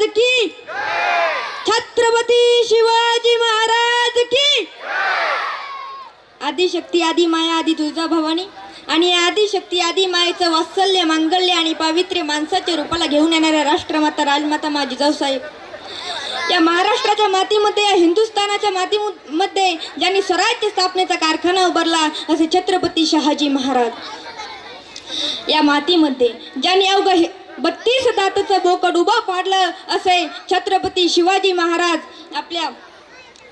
महाराज की, छत्रपती शिवाजी महाराज की। आदिशक्ती आदी माया आदी तुळजा भवानी आणि या आदिशक्ती आदी मायेचं वात्सल्य मांगल्य आणि पावित्र्य माणसाच्या रूपाला घेऊन येणाऱ्या राष्ट्रमाता राजमाता मा जिजाऊसाहेब, या महाराष्ट्राच्या मातीमध्ये, या हिंदुस्थानाच्या मातीमध्ये ज्यांनी स्वराज्य स्थापनेचा कारखाना उभारला असे छत्रपती शहाजी महाराज, या मातीमध्ये ज्यांनी अवघं 32 दाताचं बोकड उभं पाडलं असे छत्रपती शिवाजी महाराज, आपल्या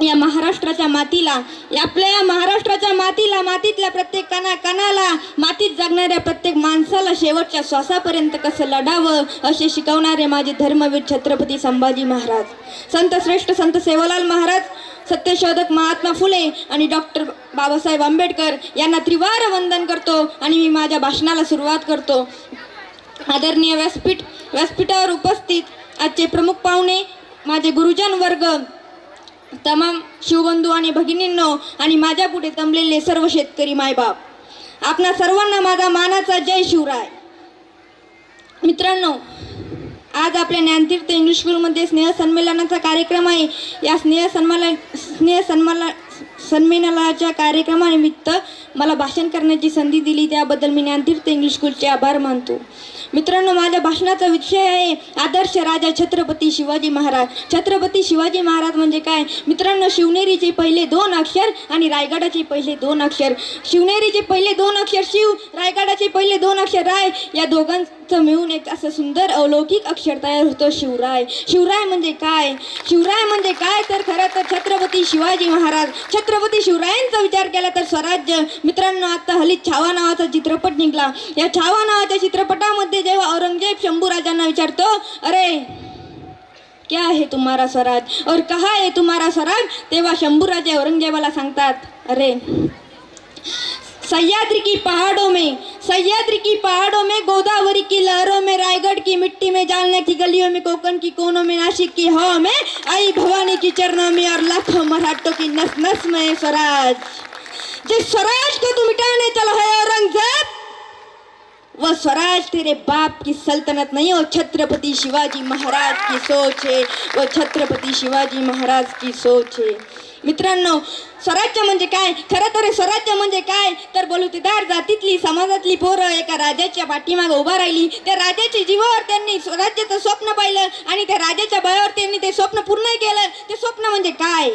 या महाराष्ट्राच्या मातीला, आपल्या या महाराष्ट्राच्या मातीला, मातीतल्या प्रत्येक कणाला, मातीत जगणाऱ्या प्रत्येक माणसाला शेवटच्या श्वासापर्यंत कसं लढावं असे शिकवणारे माझे धर्मवीर छत्रपती संभाजी महाराज, संत श्रेष्ठ संत सेवालाल महाराज, सत्यशोधक महात्मा फुले आणि डॉक्टर बाबासाहेब आंबेडकर यांना त्रिवार वंदन करतो आणि मी माझ्या भाषणाला सुरुवात करतो। आदरणीय व्यासपीठावर उपस्थित आजचे प्रमुख पाहुणे, माझे गुरुजन वर्ग, तमाम शिवबंधू आणि भगिनींनो आणि माझ्या पुढे जमलेले सर्व शेतकरी मायबाप, आपणा सर्वांना माझा मानाचा जय शिवराय। मित्रांनो, आज आपल्या ज्ञानतीर्थ इंग्लिश स्कूलमध्ये स्नेहसंमेलनाचा कार्यक्रम आहे। या संमेलनाच्या कार्यक्रमानिमित्त मला भाषण करण्याची संधी दिली त्याबद्दल मी ज्ञानतीर्थ इंग्लिश स्कूलचे आभार मानतो। मित्रांनो, माझ्या भाषणाचा विषय आहे आदर्श राजा छत्रपती शिवाजी महाराज। छत्रपती शिवाजी महाराज म्हणजे काय? मित्रांनो, शिवनेरीचे पहिले 2 अक्षर आणि रायगडाचे पहिले 2 अक्षर। शिवनेरीचे पहिले 2 अक्षर शिव, रायगडाचे पहिले 2 अक्षर राय, या दोघांचं मिळून एक असं सुंदर अलौकिक अक्षर तयार होतं शिवराय। शिवराय म्हणजे काय? शिवराय म्हणजे काय तर खरं तर छत्रपती शिवाजी महाराज। छत्रपती शिवरायांचा विचार केला तर स्वराज्य। मित्रांनो, आता हल्ली छावा नावाचा चित्रपट निघाला। या छावा नावाच्या चित्रपटामध्ये जेव्हा औरंगजेब शंभूराजांना विचारतो, अरे क्या है तुम्हारा स्वराज और कहाँ है तुम्हारा स्वराज, तेव्हा शंभूराजे औरंगजेबाला सांगतात, अरे सह्याद्री की पहाड़ों में, गोदावरी की लहरों में, रायगढ़ की मिट्टी में, जालना की गलियों में, कोकण की कोनों में, नासिक की हवा में, आई भवानी की चरणों में और लाखों मराठों की नस नस में स्वराज। जिस स्वराज को तू मिटाने चला है औरंगजेब, वह स्वराज तेरे बाप की सल्तनत नहीं, वो छत्रपती शिवाजी महाराज की सोच है, वो छत्रपती शिवाजी महाराज की सोच है। मित्रांनो, स्वराज्य म्हणजे काय? खरं तर स्वराज्य म्हणजे काय तर बलुतेदार जातीतली समाजातली पोरं एका राजाच्या पाठीमागे उभा राहिली। त्या राजाच्या जीवावर त्यांनी स्वराज्याचं स्वप्न पाहिलं आणि त्या राजाच्या बळावर त्यांनी ते स्वप्न पूर्ण केलं। ते स्वप्न म्हणजे काय?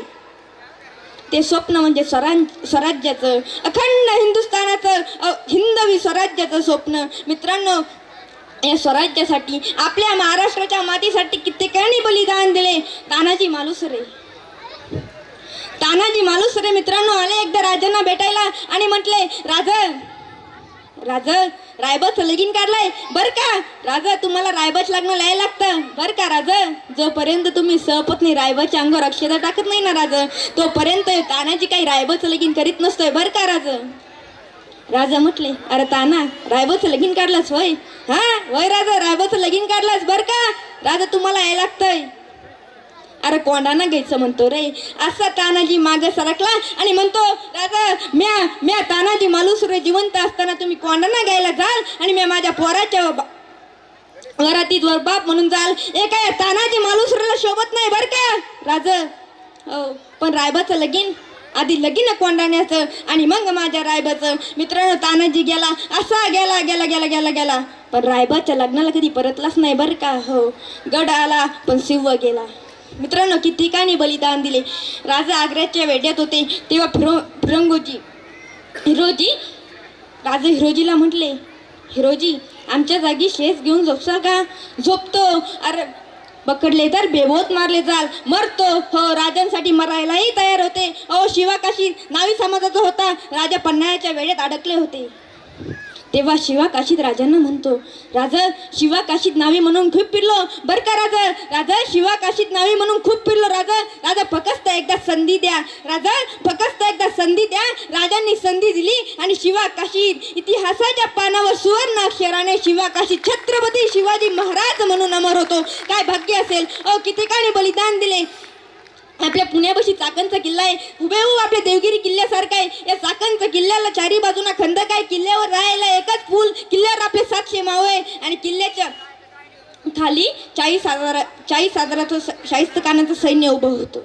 ते स्वप्न म्हणजे स्वराज्याचं, अखंड हिंदुस्थानाचं, हिंदवी स्वराज्याचं स्वप्न। मित्रांनो, या स्वराज्यासाठी, आपल्या महाराष्ट्राच्या मातीसाठी कित्येकांनी बलिदान दिले। तानाजी मालुसरे मित्रांनो आले एकदा राजांना भेटायला आणि म्हटले, राजा रायबच लगीन काढलाय बर का राजा, तुम्हाला रायबच लग्न यायला लागतं बर का राजा, जोपर्यंत तुम्ही सपत्नी रायबाच्या अंगावर अक्षता टाकत नाही ना राजा, तोपर्यंत तानाजी काही रायबच लगीन करीत नसतोय बर का राजा। राजा म्हटले, अरे ताना, रायबाचं लगीन काढलास होय? हा होय राजा, रायबाचं लगीन काढलास बर का राजा, तुम्हाला यायला लागतंय। अरे कोंडाना घ्यायचं म्हणतो रे। असा तानाजी मागे सरकला आणि म्हणतो, राजा म्या तानाजी मालुसरे जिवंत असताना तुम्ही कोंडाना घ्यायला जाल आणि मी माझ्या पोराच्या वरातीत वर बाप म्हणून जाल, एका या तानाजी मालुसरेला शोभत नाही बर का राजा। हो, पण रायबाचं लगीन आधी लगीन कोंडाण्याचं आणि मग माझ्या रायबाचं। मित्रांनो, तानाजी गेला, असा गेला पण रायबाच्या लग्नाला कधी परतलाच नाही बर का। हो, गड आला पण शिव गेला। मित्रांनो, किती ठिकाणी बलिदान दिले। राजा आग्र्याच्या वेढ्यात होते तेव्हा राजा हिरोजीला म्हटले, हिरोजी आमच्या जागी शेष घेऊन झोपसाल का? झोपतो। अरे पकडले तर बेबोत मारले जाल, मरतो। हो, राजांसाठी मरायलाही तयार होते। अहो, शिवाकाशी नावी समाजाचा होता, राजा पन्हाळ्याच्या वेळेत अडकले होते। तेव्हा शिवा काशीत राजांना म्हणतो, राजा शिवा काशीत नावी म्हणून खूप फिरलो बर का राजा शिवा काशीत नावी म्हणून खूप फिरलो राजा फक्त एकदा संधी द्या राजांनी संधी दिली आणि शिवा काशीत इतिहासाच्या पानावर सुवर्ण अक्षराने शिवा काशीत छत्रपती शिवाजी महाराज म्हणून अमर होतो। काय भाग्य असेल। किती ठिकाणी बलिदान दिले। आपल्या पुण्यापाशी चाकणचा किल्ला आहे, हुबेहूब आपल्या देवगिरी किल्ल्यासारखा आहे। या चाकणच्या किल्ल्याला चारी बाजूना खंदक आहे, किल्ल्यावर राहायला एकच पूल, किल्ल्यावर आपले 700 मावळे आणि किल्ल्याच्या खाली 40,000 शाहिस्तखानाचं सैन्य उभं होतं.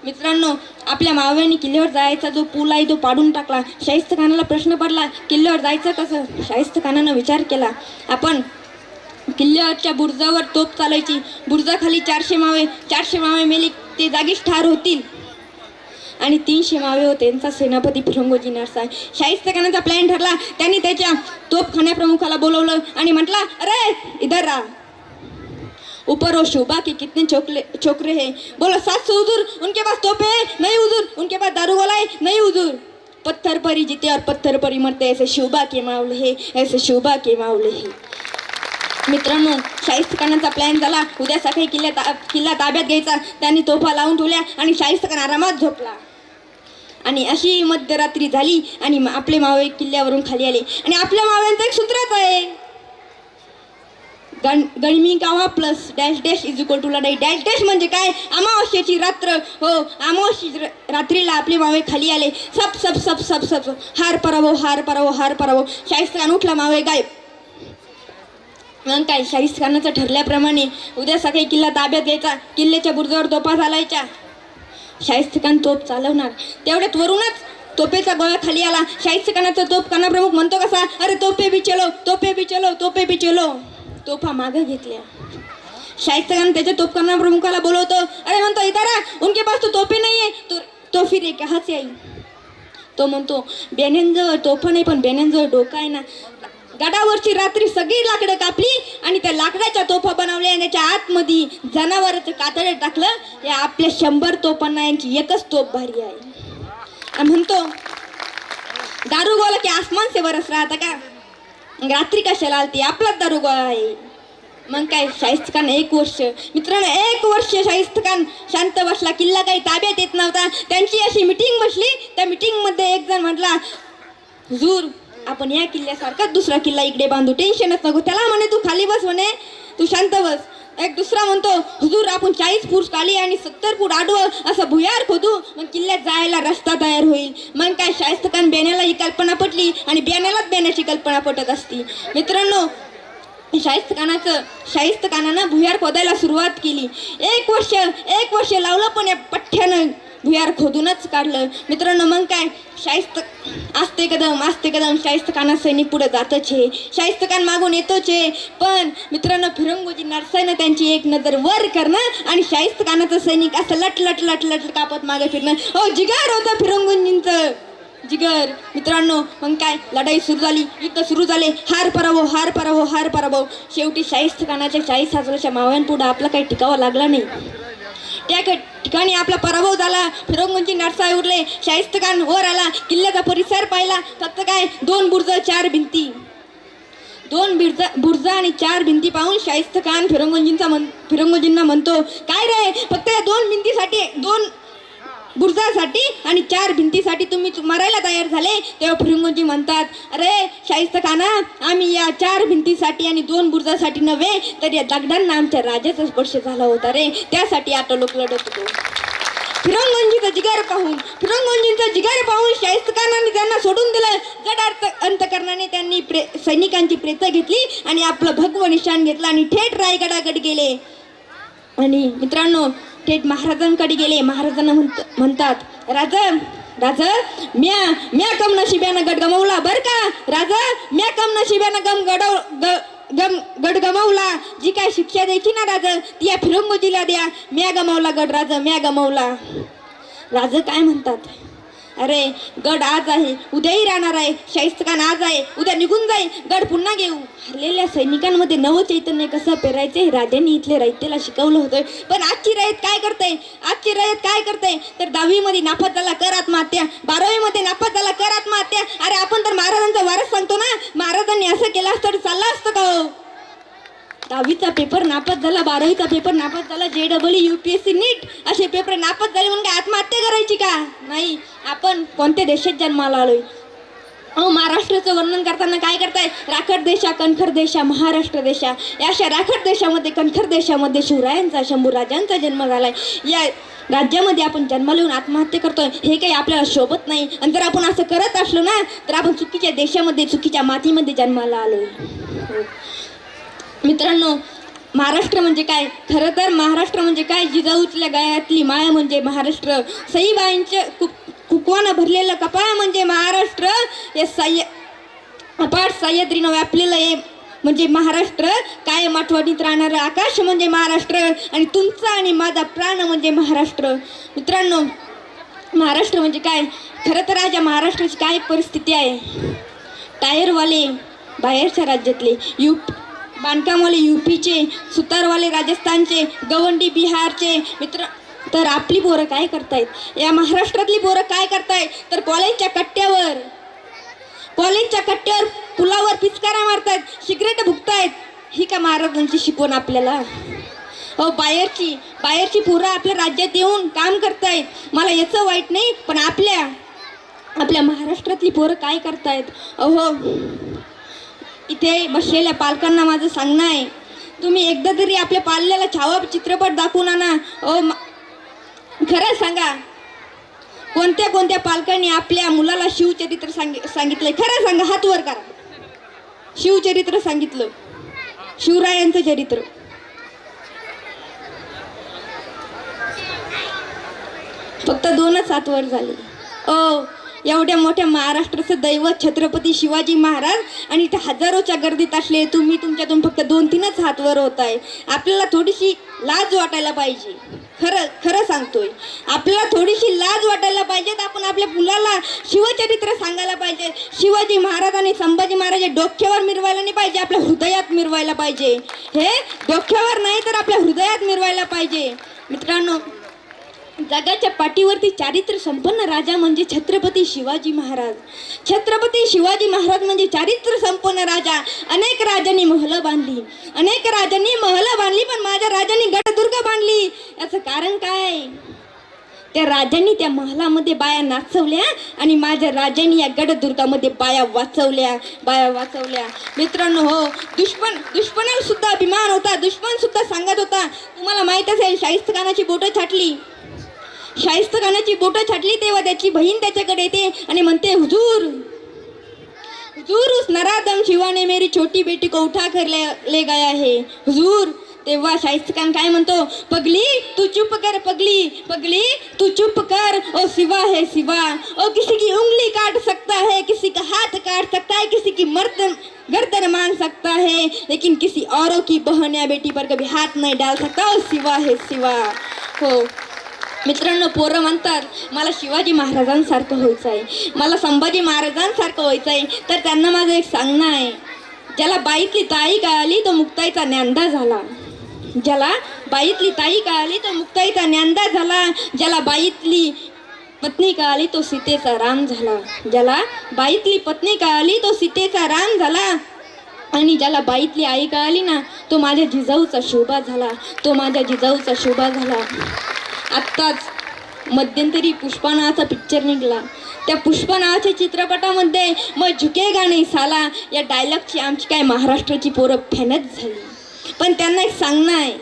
मित्रांनो, आपल्या मावळ्यांनी किल्ल्यावर जायचा जो पूल आहे तो पाडून टाकला. शाहिस्तखानाला प्रश्न पडला, किल्ल्यावर जायचं कसं? शाहिस्तखानानं विचार केला, आपण किल्ल्यावरच्या बुरुजावर तोफ चालायची. बुरुजाखाली 400 मावळे मेले, ते जागीच ठार होतील. आणि 300 मावळे होते, त्यांचा सेनापती फिरंगोजी नरसाय. शाहिस्तखानाचा प्लॅन ठरला. त्यांनी त्याच्या तोफखान्या प्रमुखाला बोलवलं आणि म्हटला, अरे इधर रा, ऊपर वो शोभा के कितने छोकरे हैं, बोलो 700 हुजूर, उनके पास तोपे है नहीं हुजूर, उनके पास दारू गोला है नहीं हुजूर. पत्थर पर ही जीते और पत्थर पर ही मरते, ऐसे शोभा के मावले है, ऐसे शोभा के मावले है. मित्रांनो, शाहिस्तखानाचा प्लॅन झाला. उद्या सकाळी किल्ला ताब्यात घ्यायचा. त्यांनी तोफा लावून ठेवल्या आणि शाहिस्तखान आरामात झोपला. आणि अशी मध्यरात्री झाली आणि आपले मावळे किल्ल्यावरून खाली आले. आणि आपल्या मावळ्यांचं एक सूत्रच आहे, गणमी गावा plus dash dash is equal to लढाई. डॅश डॅश म्हणजे काय? अमावस्येची रात्र. हो, अमावस्येची रात्रीला आपले मावळे खाली आले. सब सब सब सब सब हार परावो, हार परावो, हार परावो. शाहिस्तखान उठला, मावळे गायब. मग काय, शाहिस्तखानाचं ठरल्याप्रमाणे उद्या सकाळी किल्ला ताब्यात घ्यायचा. किल्ल्याच्या बुरुजावर तोफा चालायच्या. शाहिस्तखान तोफ चालवणार. तेवढ्यात वरूनच तोफेचा गोळा खाली आला. शाहिस्तखानाचा तोफखाना प्रमुख म्हणतो कसा, अरे तोफे भी चलो, तोफे भी चलो, तोफे भी चलो. तोफा मागं घेतल्या. शाहिस्तखान त्याच्या तोफखाना प्रमुखाला बोलवतो. अरे म्हणतो, इधर आ, उनके पास तो तोफे नाही आहे, तो फिर कहाँ से आई. तो म्हणतो, बेण्यांजवळ तोफा नाही, पण बेण्यांजवळ डोका आहे ना. गडावरची रात्री सगळी लाकडं कापली आणि त्या लाकडाच्या तोफा बनवल्या आणि त्याच्या आतमध्ये जनावराचं कातडे टाकलं. या आपल्या 100 तोफांना यांची एकच तोफ भारी आहे. आणि म्हणतो, दारू गोला की आसमान से बरस राहता का, रात्री कशाला आलती, आपलाच दारू गोळा आहे. मग काय, शाहिस्तखान 1 वर्ष, मित्रांनो 1 वर्ष शाहिस्तखान शांत बसला. किल्ला काही ताब्यात येत नव्हता. त्यांची अशी मिटिंग बसली. त्या मिटिंगमध्ये एक जण म्हटला, हुजूर आपण या किल्ल्यासारखाच दुसरा किल्ला इकडे बांधू, टेन्शनच नको. त्याला म्हणे, तू खाली बस म्हणे, तू शांत बस. एक दुसरा म्हणतो, हुजूर आपण 40 फूट खाली आणि 70 फूट आडवं असं भुयार खोदू, मग किल्ल्यात जायला रस्ता तयार होईल. मग काय, शाहिस्तखान बेण्याला ही कल्पना पटली आणि बेण्यालाच बेण्याची कल्पना पटत असती. मित्रांनो, शाहिस्तखानानं भुयार खोदायला सुरुवात केली. 1 वर्ष लावलं, पण या पठ्ठ्यानं भुयार खोदूनच काढलं. मित्रांनो, मग काय, आस्ते कदम शाहिस्तखाना सैनिक पुढे जातच आहे. शाहिस्तखान मागून येतोच आहे. पण मित्रांनो, फिरंगोजी नरसाईनं त्यांची एक नजर वर करणं आणि शाहिस्तखानाचं सैनिक असं लट लट लट लट कापत मागे फिरणं. हो, जिगर होतं फिरंगोजींचं, जिगर. मित्रांनो, मग काय, लढाई सुरू झाली, युद्ध सुरू झाले. हार पराभव, हार पराभव, हार पराभव. शेवटी शाहिस्तखानाच्या 40,000 मावळ्यांपुढे आपला काही टिकावा लागला नाही. त्या ठिकाणी आपला पराभव झाला. फिरंगोजी नरसाई उरले. शाहिस्तखान वर आला. किल्ल्याचा परिसर पाहिला. फक्त काय, 2 बुर्ज 4 भिंती, 2 बुर्ज आणि 4 भिंती पाहून शाहिस्तखान फिरंगोजींना म्हणतो, काय रे, फक्त या 2 भिंतीसाठी, 2 बुर्जासाठी आणि 4 भिंतीसाठी तुम्ही मरायला तयार झाले. तेव्हा फिरंगोजी म्हणतात, अरे शाहिस्तखाना, आम्ही या 4 भिंतीसाठी आणि 2 बुर्जासाठी नव्हे, तर या दगडांना आमच्या राजाचा स्पर्श झाला होता रे, त्यासाठी आता लोक लढत होतो. फिरंगोजींचं जिगर पाहून शाहिस्तखानाने त्यांना सोडून दिलं. जड अंतकरणाने त्यांनी सैनिकांची प्रेत घेतली आणि आपलं भगवं निशाण घेतलं आणि थेट रायगडाकडे गेले. आणि मित्रांनो, थेट महाराजांकडे गेले. महाराजांना म्हणतात, राजा म्या कम नशिब्यानं गड गमावला बरं का. राजा, म्या कम नशिब्यानं गड गमावला. जी काय शिक्षा द्यायची ना राजा, ती या फिरंगोजीला द्या. म्या गमावला गड राजा, म्या गमावला. राजा काय म्हणतात, अरे गड आज आहे, उद्याही राहणार आहे. शाहिस्तखान आज आहे, उद्या निघून जाईल, गड पुन्हा घेऊ. हरलेल्या सैनिकांमध्ये नवचैतन्य कसं पेरायचे हे राजांनी इथल्या रयतेला शिकवलं होतं. पण आजची रयत काय करते, तर 10वी मध्ये नापास झाला, कर आत्महत्या. 12वी मध्ये नापास झाला, कर आत्महत्या. अरे आपण तर महाराजांचा वारस सांगतो ना, महाराजांनी असं केलं असतं तर चाललं असतं का हो. 10वीचा पेपर नापास झाला, 12वीचा पेपर नापास झाला, JEE UPSC नीट असे पेपर नापास झाले म्हणून काय आत्महत्या करायची का. नाही, आपण कोणत्या देशात जन्माला आलोय. अहो, महाराष्ट्राचं वर्णन करताना काय करताय, राखड देशा, कणखर देशा, महाराष्ट्र देशा. या अशा राखड देशामध्ये, कणखर देशामध्ये शिवरायांचा, शंभूराजांचा जन्म झालाय. या राज्यामध्ये आपण जन्माला येऊन आत्महत्या करतोय, हे काही आपल्याला शोभत नाही. आणि जर आपण असं करत असलो ना, तर आपण चुकीच्या देशामध्ये, चुकीच्या मातीमध्ये जन्माला आलोय. मित्रांनो, महाराष्ट्र म्हणजे काय? खरं तर महाराष्ट्र म्हणजे काय? जिजाऊच्या गळ्यातली माय म्हणजे महाराष्ट्र. सईबाईंच्या कुकवानं भरलेलं कपाळ म्हणजे महाराष्ट्र. हे अपाट सह्याद्रीनं व्यापलेलं हे म्हणजे महाराष्ट्र. कायम आठवणीत राहणारं आकाश म्हणजे महाराष्ट्र. आणि तुमचा आणि माझा प्राण म्हणजे महाराष्ट्र. मित्रांनो, महाराष्ट्र म्हणजे काय? खरं तर आज या महाराष्ट्राची काय परिस्थिती आहे? टायरवाले बाहेरच्या राज्यातले, बांधकामवाले यूपीचे, सुतारवाले राजस्थानचे, गवंडी बिहारचे. मित्र, तर आपली पोरं काय करतायत? या महाराष्ट्रातली पोरं काय करतायत? तर कॉलेजच्या कट्ट्यावर पुलावर पिचकारा मारतायत, सिगरेट भुकतायत. ही का महाराजांची शिकवण आपल्याला? हो, बाहेरची पोरं आपल्या राज्यात येऊन काम करतायत. मला याचं वाईट नाही, पण आपल्या महाराष्ट्रातली पोरं काय करतायत? अहो, इथे बसलेल्या पालकांना माझं सांगणं आहे, तुम्ही एकदा तरी आपल्या पाल्याला छावा चित्रपट दाखवून आणा. खरं सांगा, कोणत्या पालकांनी आपल्या मुलाला शिवचरित्र सांगितलंय? खरं सांगा, हात वर करा. शिवचरित्र सांगितलं, शिवरायांचं चरित्र. फक्त 2च हात वर झाले. एवढ्या मोठ्या महाराष्ट्राचं दैवत छत्रपती शिवाजी महाराज, आणि इथे हजारोच्या गर्दीत असले तुम्ही, तुमच्यातून फक्त 2-3च हात वर होत आहे. आपल्याला थोडीशी लाज वाटायला पाहिजे. खरं सांगतोय, आपल्याला थोडीशी लाज वाटायला पाहिजे. आपण आपल्या मुलाला शिवचरित्र सांगायला पाहिजे. शिवाजी महाराज आणि संभाजी महाराज डोक्यावर मिरवायला नाही पाहिजे, आपल्या हृदयात मिरवायला पाहिजे. हे डोक्यावर नाही तर आपल्या हृदयात मिरवायला पाहिजे. मित्रांनो, जगाच्या पाठीवरती चारित्र्य संपन्न राजा म्हणजे छत्रपती शिवाजी महाराज. छत्रपती शिवाजी महाराज म्हणजे चारित्र्य संपन्न राजा. अनेक राजांनी महलं बांधली, पण माझ्या राजांनी गडदुर्ग बांधली. याचं कारण काय? त्या राजांनी त्या महलामध्ये बाया नाचवल्या आणि माझ्या राजांनी या गडदुर्गामध्ये बाया वाचवल्या. मित्रांनो, हो, दुश्मनाला सुद्धा अभिमान होता. दुश्मन सुद्धा सांगत होता, तुम्हाला माहित असेल, शाहिस्तेखानाची बोटं छाटली तेव्हा त्याची बहीण त्याच्याकडे येते आणि म्हणते, हुजूर उस नरादम शिवा ने मेरी छोटी बेटी को उठा कर ले गया है हुजूर. तेव्हा शाहिस्तेखान काय म्हणतो? पगली तू चुप कर, पगली तू चुप कर. ओ सिवा है सिवा, ओ किसी की उंगली काट सकता है, किसी का हाथ काट सकता है, किसी की गर्दन मान सकता है, लेकिन किसी औरों की बहन या बेटी पर कभी हाथ नहीं डाल सकता. ओ सिवा है सिवा. हो मित्रांनो, पोरं म्हणतात मला शिवाजी महाराजांसारखं व्हायचं आहे, मला संभाजी महाराजांसारखं व्हायचं आहे. तर त्यांना माझं एक सांगणं आहे, ज्याला बाईतली ताई कळाली तो मुक्ताईचा ज्ञानदा झाला. ज्याला बाईतली ताई कळाली तो मुक्ताईचा ज्ञानदा झाला. ज्याला बाईतली पत्नी कळाली तो सीतेचा राम झाला. ज्याला बाईतली पत्नी कळाली तो सीतेचा राम झाला. आणि ज्याला बाईतली आई कळाली ना, तो माझ्या जिजाऊचा शोभा झाला. आत्ताच मध्यंतरी पुष्पा नावाचा पिक्चर निघाला. त्या पुष्पा नावाच्या चित्रपटामध्ये मग झुकेगा नाही साला या डायलॉगची आमची काय महाराष्ट्राची पोरं फॅनच झाली. पण त्यांना एक सांगणं आहे,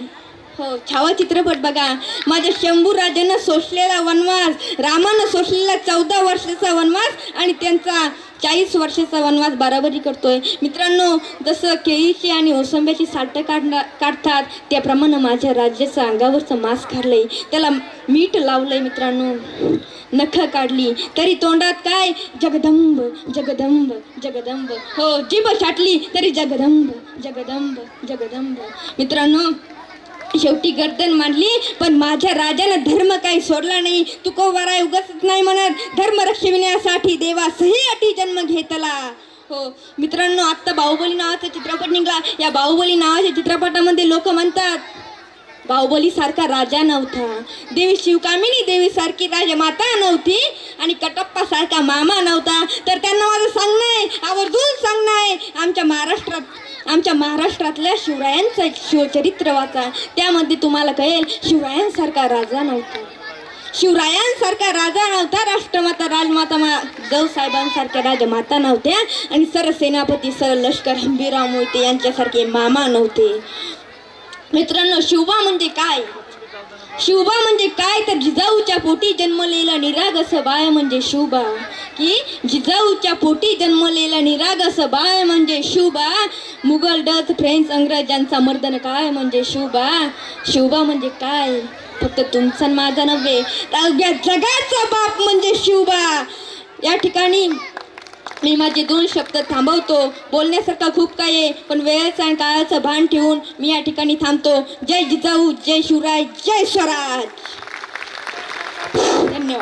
हो, छावा चित्रपट बघा. माझ्या शंभू राजानं सोसलेला वनवास, रामानं सोसलेला 14 वर्षाचा वनवास आणि त्यांचा 40 वर्षाचा वनवास बराबरी करतोय. मित्रांनो, जसं केळीची आणि ओसंब्याची साल्ट काढतात त्याप्रमाणे माझ्या राज्याचं अंगावरचं मांस खाल्लंय, त्याला मीठ लावलंय. मित्रांनो, नख काढली तरी तोंडात काय? जगदंब जगदंब जगदंब. हो, जीभ छाटली तरी जगदंब जगदंब जगदंब. मित्रांनो, शेवटी गर्दन मांडली, पण माझ्या राजानं धर्म काही सोडला नाही. तुकोबाराय उगाच नाही म्हणत, धर्म रक्षविण्यासाठी देवा सही अटी जन्म घेतला. हो मित्रांनो, आत्ता बाहुबली नावाचा चित्रपट निघाला. या बाहुबली नावाच्या चित्रपटामध्ये लोक म्हणतात बाहुबली सारखा राजा नव्हता, देवी शिवकामिनी देवी सारखी राजमाता नव्हती आणि कटप्पा सारखा मामा नव्हता. तर त्यांना माझं सांगणं आहे, आवर्जून सांगणं आहे, आमच्या महाराष्ट्रातल्या शिवरायांचं शिवचरित्र वाचा. त्यामध्ये तुम्हाला कळेल शिवरायांसारखा राजा नव्हता. राष्ट्रमाता राजमाता जाऊसाहेबांसारख्या राजमाता नव्हत्या आणि सरसेनापती सर लष्कर हंबीरराव मोहिते यांच्यासारखे मामा नव्हते. मित्रांनो, शिवबा म्हणजे काय? शिवबा म्हणजे काय तर जिजाऊच्या पोटी जन्मलेला निरागस बाळ म्हणजे शिवबा. की जिजाऊच्या पोटी जन्मलेला निरागस बाळ म्हणजे शिवबा. मुघल डच फ्रेंच इंग्रजांचा मर्दन काय म्हणजे शिवबा. शिवबा म्हणजे काय फक्त तुमचा माझा नव्हे तर अवघ्या जगाचा बाप म्हणजे शिवबा. या ठिकाणी मी माझे 2 शब्द थांबवतो. बोलण्यासारखं खूप काही आहे पण वेळेचं आणि काळाचं भान ठेवून मी या ठिकाणी थांबतो. जय जिजाऊ, जय शिवराय, जय स्वराज. धन्यवाद.